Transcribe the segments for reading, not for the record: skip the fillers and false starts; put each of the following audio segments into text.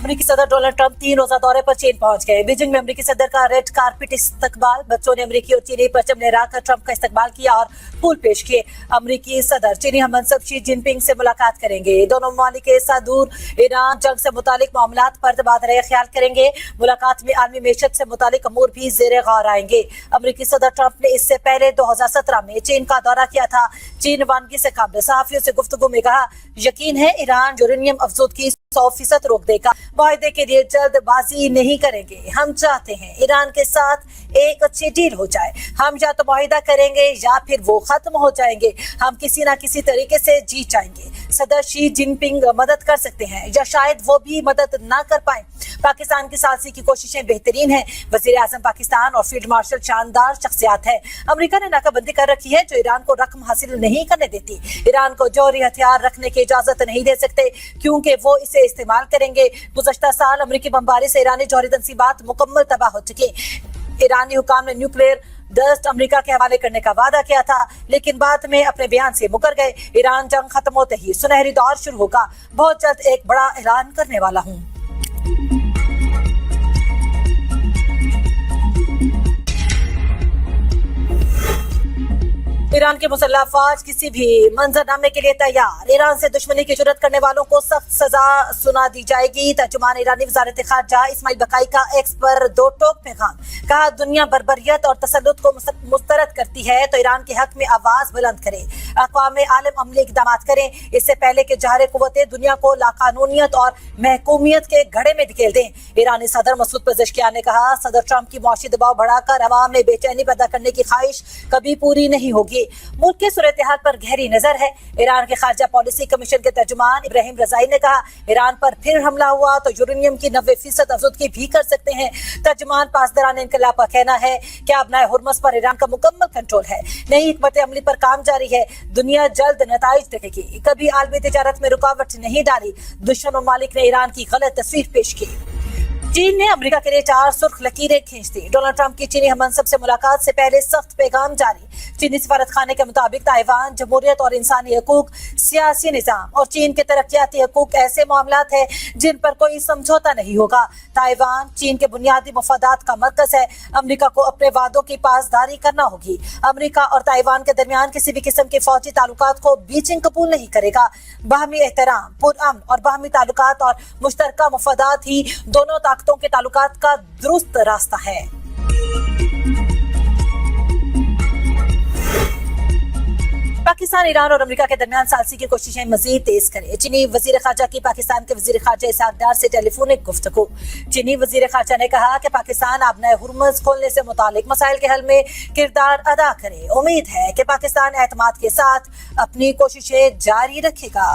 अमरीकी सदर Donald Trump 3 रोजा दौरे पर चीन पहुंच गए। बीजिंग में अमरीकी सदर का रेड कारपेट इस्तकबाल, बच्चों ने अमरीकी और चीनी परचम लहराकर ट्रंप का इस्तकबाल किया और फूल पेश किए। अमरीकी सदर चीनी हममंसब शी जिनपिंग से मुलाकात करेंगे। दोनों ममालिक के साथ दूर ईरान जंग से मुतालिक मामलात पर तबादला ख्याल करेंगे। मुलाकात में आलमी मेशत से मुतालिक अमूर भी ज़ेरे गौर आएंगे। अमरीकी सदर ट्रंप ने इससे पहले 2017 में चीन का दौरा किया था। चीन रवानगी से कबल सहाफियों से गुफ्तगू में कहा, यकीन है ईरान यूरेनियम अफजूदगी 100% रोक देगा। मुआहदे के लिए जल्दबाजी नहीं करेंगे। हम चाहते हैं ईरान के साथ एक अच्छी डील हो जाए। हम या तो मुआहदा करेंगे या फिर वो खत्म हो जाएंगे। हम किसी ना किसी तरीके से जीत जाएंगे। सदर शी जिनपिंग मदद कर सकते हैं या शायद वो भी मदद ना कर पाए। पाकिस्तान की सालसी की कोशिशें बेहतरीन हैं। वजीर आजम पाकिस्तान और फील्ड मार्शल शानदार शख्सियात है। अमेरिका ने नाकाबंदी कर रखी है जो ईरान को रकम हासिल नहीं करने देती। ईरान को जौहरी हथियार रखने की इजाजत नहीं दे सकते क्योंकि वो इसे इस्तेमाल करेंगे। गुज़श्ता साल अमरीकी बमबारी से ईरानी जौहरी तंसीबात मुकम्मल तबाह हो चुकी। ईरानी हुकाम ने न्यूक्लियर डस्ट अमेरिका के हवाले करने का वादा किया था, लेकिन बाद में अपने बयान से मुकर गए। ईरान जंग खत्म होते ही सुनहरी दौर शुरू होगा। बहुत जल्द एक बड़ा ऐलान करने वाला हूँ। ईरान के मुसल्लह अफवाज किसी भी मंजरनामे के लिए तैयार। ईरान से दुश्मनी की जुर्रत करने वालों को सख्त सजा सुना दी जाएगी। तर्जुमान ईरानी वज़ारत ख़ारजा इस्माइल बकाई का एक्स पर दो टोक पैगाम। कहा, दुनिया बर्बरियत और तसल्लुत को मुस्तरद करती है तो ईरान के हक में आवाज बुलंद करे। अक़वाम आलम अमली इक़दाम करें इससे पहले कि जहर कुव्वतें दुनिया को लाकानूनियत और महकूमियत के घड़े में धकेल दें। ईरानी सदर मसूद पेज़ेश्कियान ने कहा, सदर ट्रंप की मुआशी दबाव बढ़ाकर अवाम में बेचैनी पैदा करने की ख्वाहिश कभी पूरी नहीं होगी। मुल्क के सूरत-ए-हाल पर गहरी नजर है। ईरान के खारजा पॉलिसी कमीशन के तर्जुमान इब्राहिम रजाई ने कहा, ईरान पर फिर हमला हुआ तो यूरेनियम की 90% अफजूदगी भी कर सकते हैं। तर्जुमान पासदारान इनकलाब का कहना है कि अपना हुर्मस पर ईरान का मुकम्मल कंट्रोल है। नई हिकमत अमली पर काम जारी है। दुनिया जल्द नताइज देखेगी। कभी आलमी तिजारत में रुकावट नहीं डाली। दुश्मन ममालिक ने ईरान की गलत तस्वीर पेश की। चीन ने अमेरिका के लिए 4 सुर्ख लकीरें खींच दी। डोनाल्ड ट्रंप की चीनी हममंसब से मुलाकात से पहले सख्त पैगाम जारी। चीनी सफारत खाने के मुताबिक ताइवान जमहूरियत और इंसानी हकूक, सियासी निजाम और चीन के तरक्याती हकूक ऐसे मामलात है जिन पर कोई समझौता नहीं होगा। ताइवान चीन के बुनियादी मफादात का मरकज है। अमेरिका को अपने वादों की पासदारी करना होगी। अमेरिका और ताइवान के दरमियान किसी भी किस्म के फौजी ताल्लुकात को बीजिंग कबूल नहीं करेगा। बाहमी एहतराम, पुरअमन और बाहमी ताल्लुकात और मुश्तरका मफादात ही दोनों ताकतों के ताल्लुकात का दुरुस्त रास्ता है। पाकिस्तान, ईरान और अमेरिका के दरमियान सालसी की कोशिशें मजीद तेज करे। चीनी वजीर खारजा की पाकिस्तान के वजीर खारजा इसहाक डार से टेलीफोनिक गुफ्तगू। चीनी वजीर खारजा ने कहा कि पाकिस्तान अपना हुर्मुज़ खोलने से मुतालिक मसाइल के हल में किरदार अदा करे। उम्मीद है कि पाकिस्तान एतमाद के साथ अपनी कोशिशें जारी रखेगा।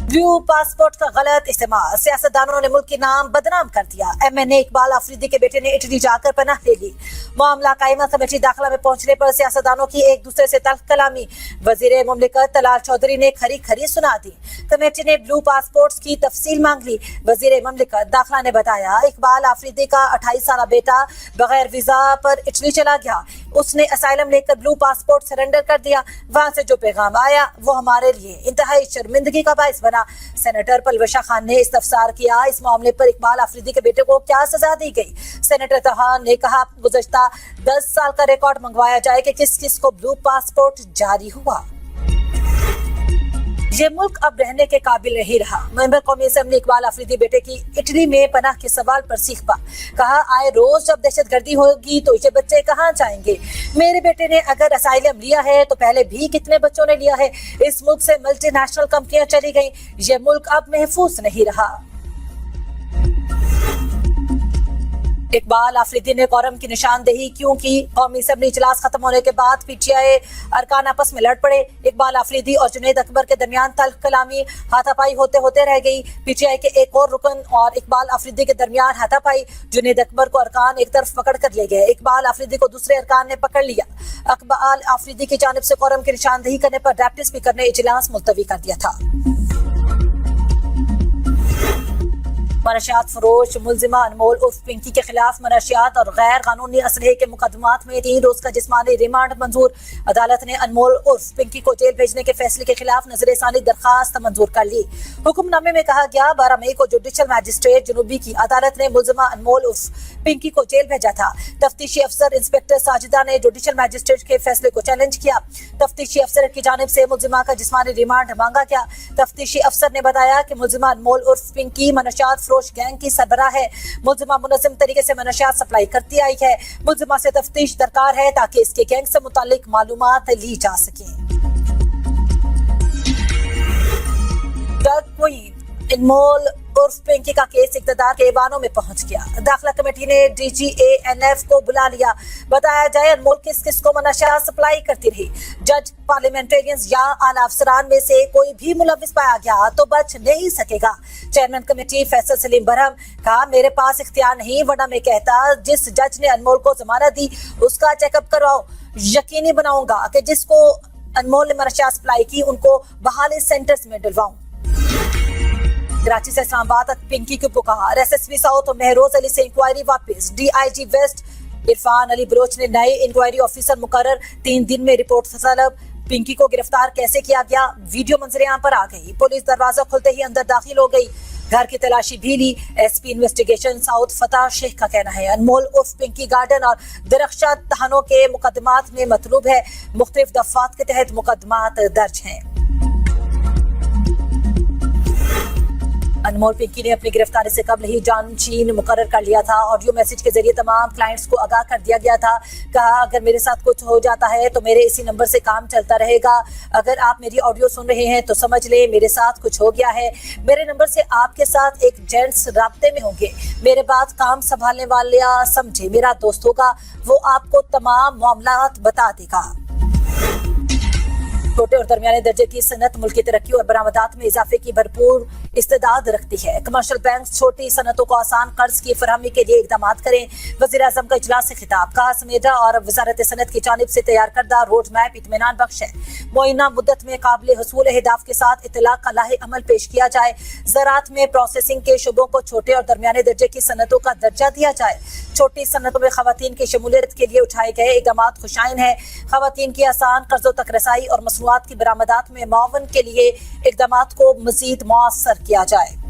ब्लू पासपोर्ट का गलत इस्तेमाल, सियासतदानों ने मुल्क के नाम बदनाम कर दिया। MNA इकबाल आफरीदी के बेटे ने इटली जाकर पनाह ले ली। मामला कायमा कमेटी दाखिला में पहुंचने पर सियासतदानों की एक दूसरे से तल्ख कलामी। वजीर मुमलिकत तलाल चौधरी ने खरी खरी सुना दी। कमेटी ने ब्लू पासपोर्ट की तफसील मांग ली। वजीर मुमलिकत दाखिला ने बताया, इकबाल आफरीदी का 28 साल बेटा बगैर वीजा पर इटली चला गया। उसने असाइलम लेकर ब्लू पासपोर्ट सरेंडर कर दिया। वहां से जो पैगाम आया वो हमारे लिए इंतहाई शर्मिंदगी का बाइस बना। सेनेटर पलवशा खान ने इस्तफसार किया, इस मामले पर इकबाल आफरीदी के बेटे को क्या सजा दी गई। सेनेटर तहान ने कहा, गुज़श्ता 10 साल का रिकॉर्ड मंगवाया जाए कि किस किस को ब्लू पासपोर्ट जारी हुआ। ये मुल्क अब रहने के काबिल नहीं रहा। मेंबर कौमी असेंबली इकबाल आफरीदी बेटे की इटली में पनाह के सवाल पर सीखा। कहा, आए रोज जब दहशतगर्दी होगी तो ये बच्चे कहाँ जाएंगे। मेरे बेटे ने अगर असाइलम लिया है तो पहले भी कितने बच्चों ने लिया है। इस मुल्क से मल्टीनेशनल कंपनियां चली गई। ये मुल्क अब महफूज नहीं रहा। इकबाल आफरीदी ने कोरम की निशानदेही क्यों की। कौमी असेंबली इजलास खत्म होने के बाद PTI अरकान आपस में लड़ पड़े। इकबाल आफरीदी और जुनैद अकबर के दरमियान तल्ख कलामी हाथापाई होते होते रह गई। PTI के एक और रुकन और इकबाल आफरीदी के दरमियान हाथापाई। जुनैद अकबर को अरकान एक तरफ पकड़ कर ले गए। इकबाल आफरीदी को दूसरे अरकान ने पकड़ लिया। इकबाल आफरीदी की जानिब से कोरम की निशानदेही करने पर डिप्टी स्पीकर ने इजलास मुलतवी कर दिया था। منشیات فروش ملزمہ انمول عرف پنکی کے خلاف منشیات اور غیر قانونی اسلحے کے مقدمات میں 3 روز کا جسمانی ریمانڈ منظور۔ عدالت نے انمول عرف پنکی کو جیل بھیجنے کے فیصلے کے خلاف نظر ثانی درخواست منظور کر لی۔ حکم نامے میں کہا گیا 12 مئی کو جوڈیشل میجسٹریٹ جنوبی کی عدالت نے ملزمہ انمول عرف پنکی کو جیل بھیجا تھا۔ تفتیشی افسر انسپکٹر ساجدہ نے جوڈیشل میجسٹریٹ کے فیصلے کو چیلنج کیا۔ تفتیشی افسر کی جانب سے ملزمہ کا جسمانی ریمانڈ مانگا گیا۔ تفتیشی افسر نے بتایا کہ ملزمہ انمول عرف پنکی منشیات فروش گینگ کی سربراہ ہے۔ ملزمہ منظم طریقے سے منشیات سپلائی کرتی آئی ہے۔ ملزمہ سے تفتیش درکار ہے تاکہ اس کے گینگ سے متعلق معلومات لی جا سکیں۔ ڈرگ کوئین انمول عرف پنکی کا کیس اقتدار کے ایوانوں میں پہنچ گیا۔ داخلہ کمیٹی نے DGANF کو بلا لیا۔ بتایا جائے انمول کس کو منشیات سپلائی کرتی رہی۔ جج، پارلیمنٹرینز یا اعلیٰ افسران میں سے کوئی بھی ملوث پایا گیا تو بچ نہیں سکے گا۔ چیئرمین کمیٹی فیصل سلیم برہم کہا میرے پاس اختیار نہیں، ورنہ میں کہتا جس جج نے انمول کو ضمانت دی اس کا چیک اپ کرواؤ۔ یقینی بناؤں گا کہ جس کو انمول نے منشیات سپلائی کی ان کو بحالی سینٹرز میں ڈلواؤں۔ کراچی سے اسلام آباد تک پنکی کو پکار۔ SSP ساؤتھ مہروز علی سے انکوائری واپس۔ DIG ویسٹ عرفان علی بلوچ نے نئے انکوائری آفیسر مقرر، 3 دن میں رپورٹ طلب۔ پنکی کو گرفتار کیسے کیا گیا؟ ویڈیو منظر عام پر آ گئی۔ پولیس دروازہ کھلتے ہی اندر داخل ہو گئی، گھر کی تلاشی بھی لی۔ SP انویسٹیگیشن ساؤتھ فتح شیخ کا کہنا ہے انمول عرف پنکی گارڈن اور درخشاں تہنوں کے مقدمات میں مطلوب ہے۔ مختلف دفعات کے تحت مقدمات درج ہیں۔ انمول پنکی نے اپنی گرفتاری سے قبل ہی جانشین مقرر کر لیا تھا۔ آڈیو میسج کے ذریعے تمام کلائنٹس کو آگاہ کر دیا گیا تھا۔ کہا اگر میرے ساتھ کچھ ہو جاتا ہے تو میرے اسی نمبر سے کام چلتا رہے گا۔ اگر آپ میری آڈیو سن رہے ہیں تو سمجھ لیں میرے ساتھ کچھ ہو گیا ہے۔ میرے نمبر سے آپ کے ساتھ ایک جینٹس رابطے میں ہوں گے۔ میرے بعد کام سنبھالنے والا سمجھے میرا دوست ہوگا، وہ آپ کو تمام معاملات بتا دے گا۔ چھوٹے اور درمیانے درجے کی صنعت ملک کی ترقی اور برآمدات میں اضافے کی بھرپور استعداد رکھتی ہے۔ کمرشل بینکس چھوٹی صنعتوں کو آسان قرض کی فراہمی کے لیے اقدامات کریں۔ وزیر اعظم کا اجلاس سے خطاب۔ کہا سمیٹا اور وزارت صنعت کی جانب سے تیار کردہ روڈ میپ اطمینان بخش ہے۔ معینہ مدت میں قابل حصول اہداف کے ساتھ اطلاع کا لاحق عمل پیش کیا جائے۔ زراعت میں پروسیسنگ کے شعبوں کو چھوٹے اور درمیانے درجے کی صنعتوں کا درجہ دیا جائے۔ چھوٹی صنعتوں میں خواتین کی شمولیت کے لیے اٹھائے گئے اقدامات خوشائن ہیں۔ خواتین کی آسان قرضوں تک رسائی اور مصنوعات کی برآمدات میں معاون کے لیے اقدامات کو مزید مؤثر کیا جائے۔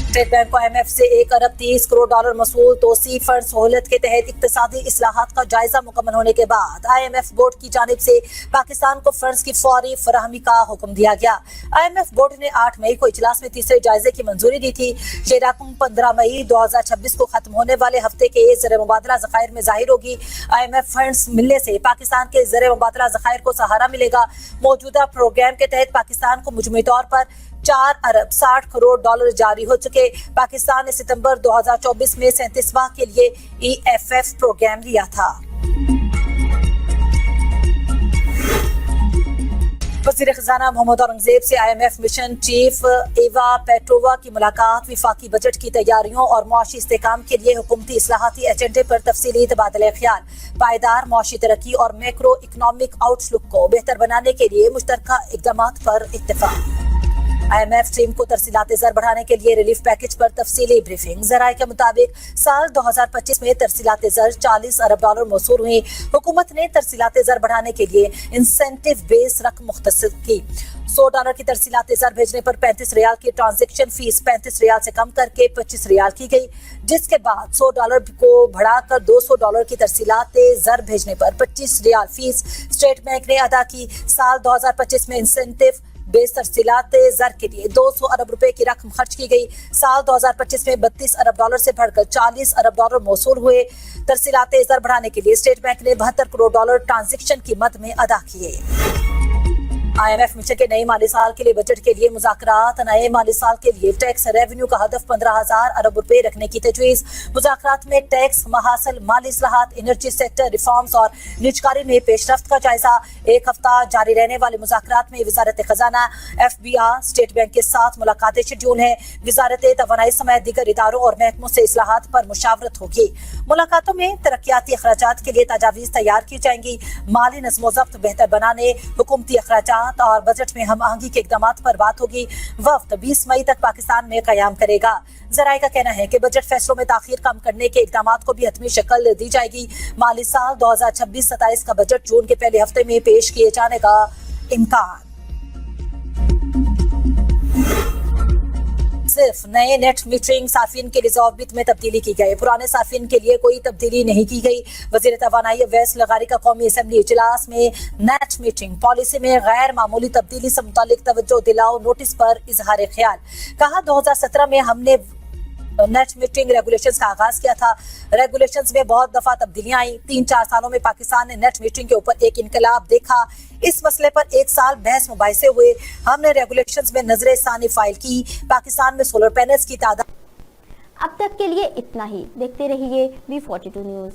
اسٹیٹ بینک کو IMF سے 1 ارب 30 کروڑ ڈالر موصول توسیع فنڈ سہولت کے تحت اقتصادی اصلاحات کا جائزہ مکمل ہونے کے بعد IMF بورڈ کی جانب سے پاکستان کو فنڈز کی فوری فراہمی کا حکم دیا گیا۔ IMF بورڈ نے 8 مئی کو اجلاس میں تیسرے جائزے کی منظوری دی تھی۔ یہ رقم 15 مئی 2026 کو ختم ہونے والے ہفتے کے زر مبادلہ ذخائر میں ظاہر ہوگی۔ IMF فنڈز ملنے سے پاکستان کے زر مبادلہ ذخائر کو سہارا ملے گا۔ موجودہ پروگرام کے تحت پاکستان کو مجموعی طور پر 4 ارب 60 کروڑ ڈالر جاری ہو چکے۔ پاکستان نے ستمبر 2024 میں 37واں کے لیے EFF پروگرام لیا تھا۔ وزیر خزانہ محمد اورنگزیب سے IMF مشن چیف ایوا پیٹرووا کی ملاقات۔ وفاقی بجٹ کی تیاریوں اور معاشی استحکام کے لیے حکومتی اصلاحاتی ایجنڈے پر تفصیلی تبادلہ خیال۔ پائیدار معاشی ترقی اور میکرو اکنامک آؤٹ لک کو بہتر بنانے کے لیے مشترکہ اقدامات پر اتفاق۔ IMF ٹیم کو ترسیلات زر بڑھانے کے لیے ریلیف پیکج پر تفصیلی بریفنگ۔ ذرائع کے مطابق سال 2025 میں ترسیلات زر 40 ارب ڈالر موصول ہوئی۔ حکومت نے ترسیلات زر بڑھانے کے لیے انسینٹیو بیس رقم مختص کی۔ $100 کی ترسیلات زر بھیجنے پر 35 ریال کی ٹرانزیکشن فیس 35 ریال سے کم کر کے 25 ریال کی گئی، جس کے بعد $100 کو بڑھا کر $200 کی ترسیلات زر بھیجنے پر 25 ریال فیس اسٹیٹ بینک نے ادا کی۔ سال 2025 میں انسینٹیو بیس ترسیلات زر کے لیے 200 ارب روپے کی رقم خرچ کی گئی۔ سال 2025 میں 32 ارب ڈالر سے بڑھ کر 40 ارب ڈالر موصول ہوئے۔ ترسیلات زر بڑھانے کے لیے اسٹیٹ بینک نے 72 کروڑ ڈالر ٹرانزیکشن کی مد میں ادا کیے۔ IMF مشن کے نئے مالی سال کے لیے بجٹ کے لیے مذاکرات۔ نئے مالی سال کے لیے ٹیکس ریونیو کا ہدف 15,000 ارب روپے رکھنے کی تجویز۔ مذاکرات میں ٹیکس محاصل، مالی اصلاحات، انرجی سیکٹر ریفارمز اور نجکاری میں پیش رفت کا جائزہ۔ 1 ہفتہ جاری رہنے والے مذاکرات میں وزارت خزانہ، FBR، اسٹیٹ بینک کے ساتھ ملاقاتیں شیڈول ہیں۔ وزارت توانائی سمیت دیگر اداروں اور محکموں سے اصلاحات پر مشاورت ہوگی۔ मुलाकातों में तरक्याती अखराजात के लिए तजावीज़ तैयार की जाएंगी। माली नज़्म-ओ-ज़ब्त बेहतर बनाने, हुकूमती अखराजात और बजट में हम आहंगी के इक़दामात पर बात होगी। वफ्द 20 मई तक पाकिस्तान में क़याम करेगा। ज़राए का कहना है कि बजट फैसलों में ताख़ीर कम करने के इक़दामात को भी हतमी शक्ल दी जाएगी। माली साल 2026-27 का बजट जून के पहले हफ्ते में पेश किए जाने का इम्कान। सिर्फ नए नेट मीटरिंग सार्फिन के लिए ज़वाबित में तब्दीली की गई, पुराने सार्फिन के लिए कोई तब्दीली नहीं की गई। वज़ीर तवानाई अवैस लगारी का कौमी असम्बली इजलास में नेट मीटरिंग पॉलिसी में गैर मामूली तब्दीली से मुतालिक तवज्जो दिलाओ नोटिस पर इजहार ख्याल। कहा 2017 में हमने नेट मीटरिंग रेगुलेशंस का आगाज किया था। रेगुलेशंस में बहुत दफा तब्दीलियां आई। 3-4 सालों में पाकिस्तान ने नेट मीटरिंग के ऊपर एक इनकलाब देखा। इस मसले पर 1 साल बहस मुबाहिसे हुए। हमने रेगुलेशंस में नजर सानी फाइल की। पाकिस्तान में सोलर पैनल्स की तादाद। अब तक के लिए इतना ही। देखते रहिए V42 न्यूज़।